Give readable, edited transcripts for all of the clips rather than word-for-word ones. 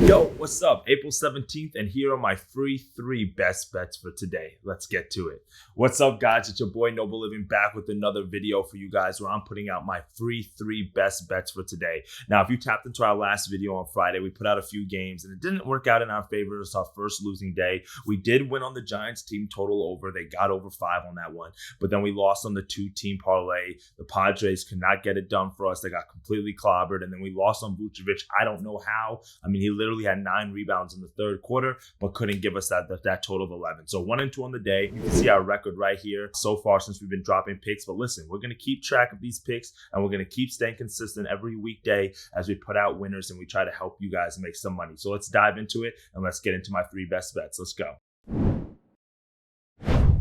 Yo, what's up? April 17th, and here are my free 3 best bets for today. Let's get to it. What's up, guys? It's your boy Noble Living back with another video for you guys where I'm putting out my free 3 best bets for today. Now, if you tapped into our last video on Friday, we put out a few games and it didn't work out in our favor. It was our first losing day. We did win on the Giants team total over. They got over 5 on that one, but then we lost on the 2-team parlay. The Padres could not get it done for us. They got completely clobbered, and then we lost on Vucevic. I don't know how. I mean, he literally had 9 rebounds in the third quarter, but couldn't give us that total of 11. So 1-2 on the day. You can see our record right here so far since we've been dropping picks. But listen, we're going to keep track of these picks, and we're going to keep staying consistent every weekday as we put out winners and we try to help you guys make some money. So let's dive into it and let's get into my 3 best bets. Let's go.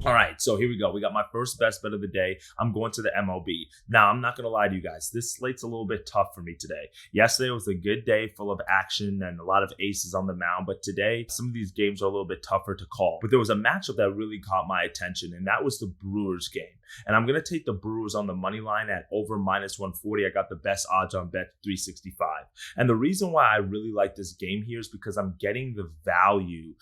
All right, so here we go. We got my first best bet of the day. I'm going to the MLB. Now, I'm not going to lie to you guys. This slate's a little bit tough for me today. Yesterday was a good day full of action and a lot of aces on the mound, but today, some of these games are a little bit tougher to call. But there was a matchup that really caught my attention, and that was the Brewers game. And I'm going to take the Brewers on the money line at over -140. I got the best odds on bet 365. And the reason why I really like this game here is because I'm getting the value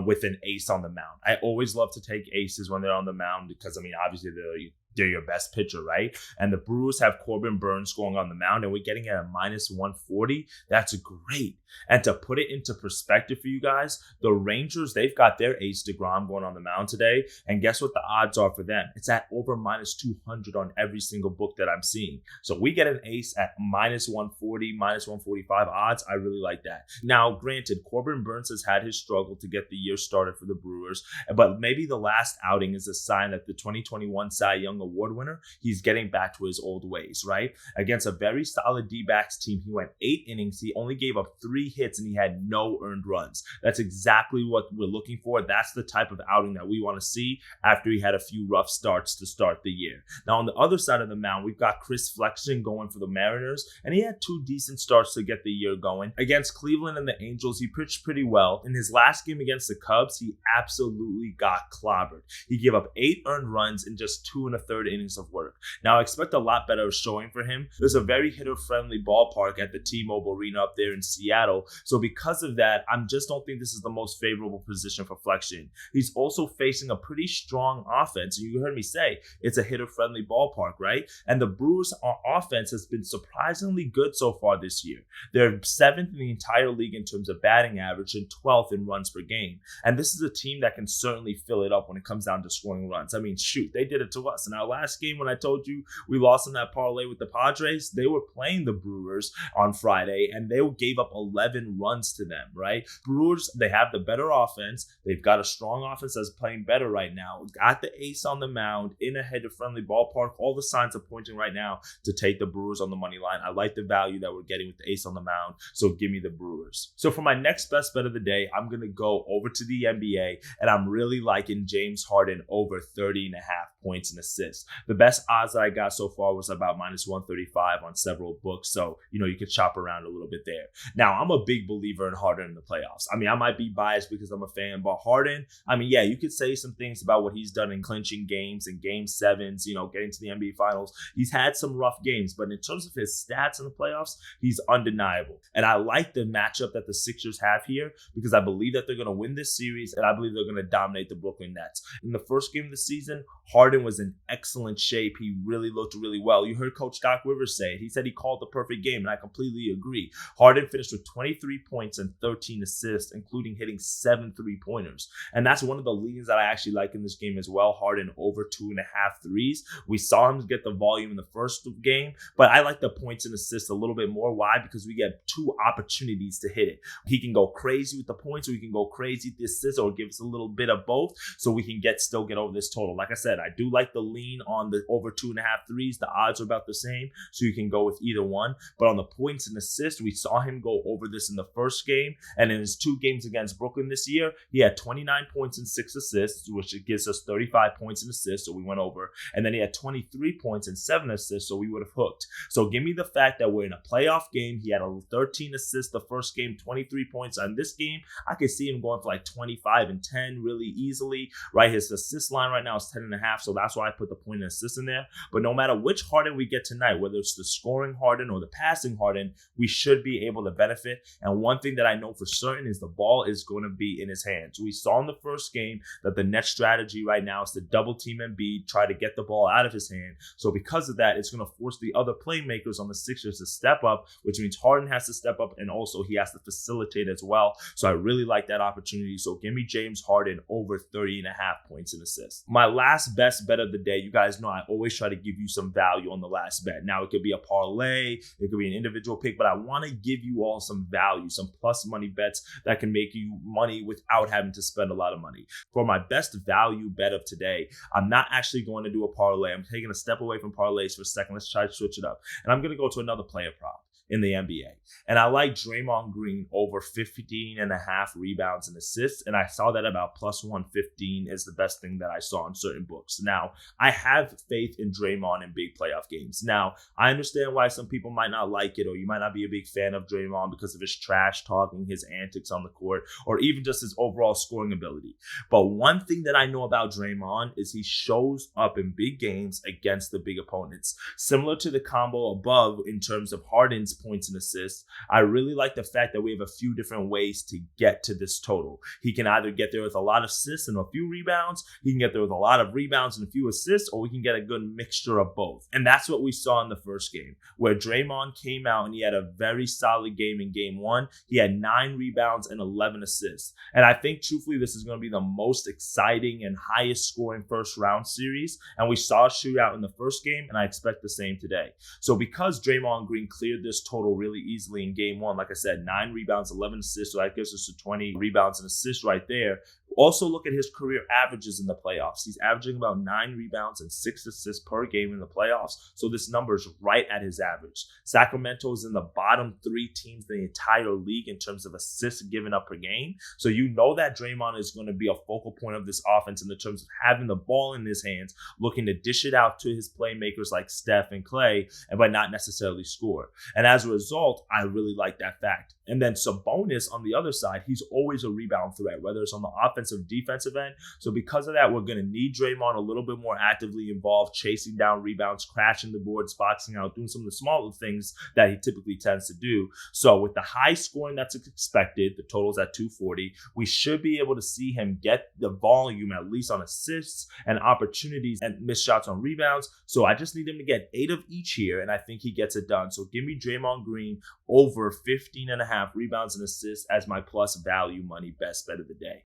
with an ace on the mound. I always love to take aces when they're on the mound because, I mean, obviously they're your best pitcher, right? And the Brewers have Corbin Burnes going on the mound, and we're getting it at -140. That's great. And to put it into perspective for you guys, the Rangers, they've got their ace DeGrom going on the mound today. And guess what the odds are for them? It's at over -200 on every single book that I'm seeing. So we get an ace at -140, -145 odds. I really like that. Now, granted, Corbin Burnes has had his struggle to get the year started for the Brewers, but maybe the last outing is a sign that the 2021 Cy Young Award winner, he's getting back to his old ways, right? Against a very solid D-backs team, he went 8 innings. He only gave up 3 hits and he had no earned runs. That's exactly what we're looking for. That's the type of outing that we want to see after he had a few rough starts to start the year. Now, on the other side of the mound, we've got Chris Flexen going for the Mariners, and he had 2 decent starts to get the year going. Against Cleveland and the Angels, he pitched pretty well. In his last game against the Cubs, he absolutely got clobbered. He gave up 8 earned runs in just 2 1/3 innings of work. Now, I expect a lot better showing for him. There's a very hitter-friendly ballpark at the T-Mobile Arena up there in Seattle. So because of that, I just don't think this is the most favorable position for Flexion. He's also facing a pretty strong offense. You heard me say it's a hitter-friendly ballpark, right? And the Brewers' offense has been surprisingly good so far this year. They're 7th in the entire league in terms of batting average and 12th in runs per game. And this is a team that can certainly fill it up when it comes down to scoring runs. I mean, shoot, they did it to us. In our last game, when I told you we lost in that parlay with the Padres, they were playing the Brewers on Friday, and they gave up 11 runs to them, right? Brewers, they have the better offense. They've got a strong offense that's playing better right now. Got the ace on the mound in a hitter-friendly ballpark. All the signs are pointing right now to take the Brewers on the money line. I like the value that we're getting with the ace on the mound, so give me the Brewers. So for my next best bet of the day, I'm going to go over to the NBA, and I'm really liking James Harden over 30.5 points and assists. The best odds that I got so far was about -135 on several books. So, you could shop around a little bit there. Now, I'm a big believer in Harden in the playoffs. I mean, I might be biased because I'm a fan, but Harden, I mean, yeah, you could say some things about what he's done in clinching games and game 7s, getting to the NBA finals. He's had some rough games, but in terms of his stats in the playoffs, he's undeniable. And I like the matchup that the Sixers have here because I believe that they're going to win this series, and I believe they're going to dominate the Brooklyn Nets. In the first game of the season, Harden was in excellent shape. He really looked really well. You heard Coach Doc Rivers say it. He said he called the perfect game, and I completely agree. Harden finished with 23 points and 13 assists, including hitting 7 3-pointers. And that's one of the leads that I actually like in this game as well. Harden over 2.5 threes. We saw him get the volume in the first game, but I like the points and assists a little bit more. Why? Because we get 2 opportunities to hit it. He can go crazy with the points, or he can go crazy with the assists, or give us a little bit of both so we can still get over this total. Like I said, I do like the lean on the over 2.5 threes. The odds are about the same, so you can go with either one. But on the points and assists, we saw him go over this in the first game, and in his 2 games against Brooklyn this year, he had 29 points and 6 assists, which gives us 35 points and assists, so we went over. And then he had 23 points and 7 assists, so we would have hooked. So give me the fact that we're in a playoff game. He had 13 assists the first game, 23 points. On this game, I could see him going for like 25 and 10 really easily, right? His assist line right now is 10.5, so that's why I put the point and assist in there. But no matter which Harden we get tonight, whether it's the scoring Harden or the passing Harden, we should be able to benefit. And one thing that I know for certain is the ball is going to be in his hands. We saw in the first game that the next strategy right now is to double team Embiid, try to get the ball out of his hand. So because of that, it's going to force the other playmakers on the Sixers to step up, which means Harden has to step up and also he has to facilitate as well. So I really like that opportunity. So give me James Harden over 30.5 points and assists. My last best bet of the day, you guys know I always try to give you some value on the last bet. Now it could be a parlay, it could be an individual pick, but I want to give you all some value, some plus money bets that can make you money without having to spend a lot of money. For my best value bet of today, I'm not actually going to do a parlay. I'm taking a step away from parlays for a second. Let's try to switch it up. And I'm going to go to another player prop in the NBA. And I like Draymond Green over 15.5 rebounds and assists. And I saw that about plus 115 is the best thing that I saw in certain books. Now, I have faith in Draymond in big playoff games. Now, I understand why some people might not like it, or you might not be a big fan of Draymond because of his trash talking, his antics on the court, or even just his overall scoring ability. But one thing that I know about Draymond is he shows up in big games against the big opponents. Similar to the combo above in terms of Harden's points and assists, I really like the fact that we have a few different ways to get to this total. He can either get there with a lot of assists and a few rebounds, he can get there with a lot of rebounds and a few assists, or we can get a good mixture of both. And that's what we saw in the first game, where Draymond came out and he had a very solid game in game one. He had 9 rebounds and 11 assists. And I think truthfully, this is going to be the most exciting and highest scoring first round series. And we saw a shootout in the first game, and I expect the same today. So because Draymond Green cleared this total really easily in game one, like I said, 9 rebounds, 11 assists, so that gives us to 20 rebounds and assists right there. Also look at his career averages in the playoffs. He's averaging about 9 rebounds and 6 assists per game in the playoffs. So this number is right at his average. Sacramento is in the bottom 3 teams in the entire league in terms of assists given up per game. So you know that Draymond is going to be a focal point of this offense in the terms of having the ball in his hands, looking to dish it out to his playmakers like Steph and Clay, but not necessarily score. And as a result, I really like that fact. And then Sabonis on the other side, he's always a rebound threat, whether it's on the offensive, defensive end. So because of that, we're going to need Draymond a little bit more actively involved, chasing down rebounds, crashing the boards, boxing out, doing some of the smaller things that he typically tends to do. So with the high scoring that's expected, the total's at 240, we should be able to see him get the volume at least on assists and opportunities and missed shots on rebounds. So I just need him to get 8 of each here, and I think he gets it done. So give me Draymond Green over 15.5 rebounds and assists as my plus value money best bet of the day.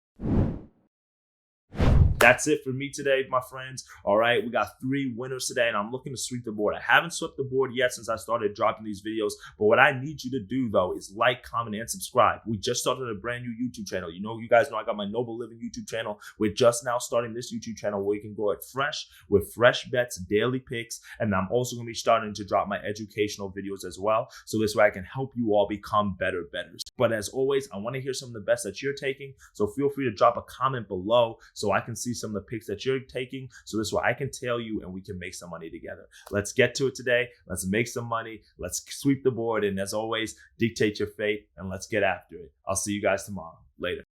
That's it for me today, my friends. All right, we got 3 winners today, and I'm looking to sweep the board. I haven't swept the board yet since I started dropping these videos, but what I need you to do, though, is like, comment, and subscribe. We just started a brand new YouTube channel. You guys know I got my Noble Living YouTube channel. We're just now starting this YouTube channel where you can grow it fresh with fresh bets, daily picks, and I'm also going to be starting to drop my educational videos as well, so this way I can help you all become better bettors. But as always, I want to hear some of the bets that you're taking, so feel free to drop a comment below so I can see some of the picks that you're taking, so this way I can tell you and we can make some money together. Let's get to it today. Let's make some money. Let's sweep the board, and as always, dictate your fate, and let's get after it. I'll see you guys tomorrow. Later.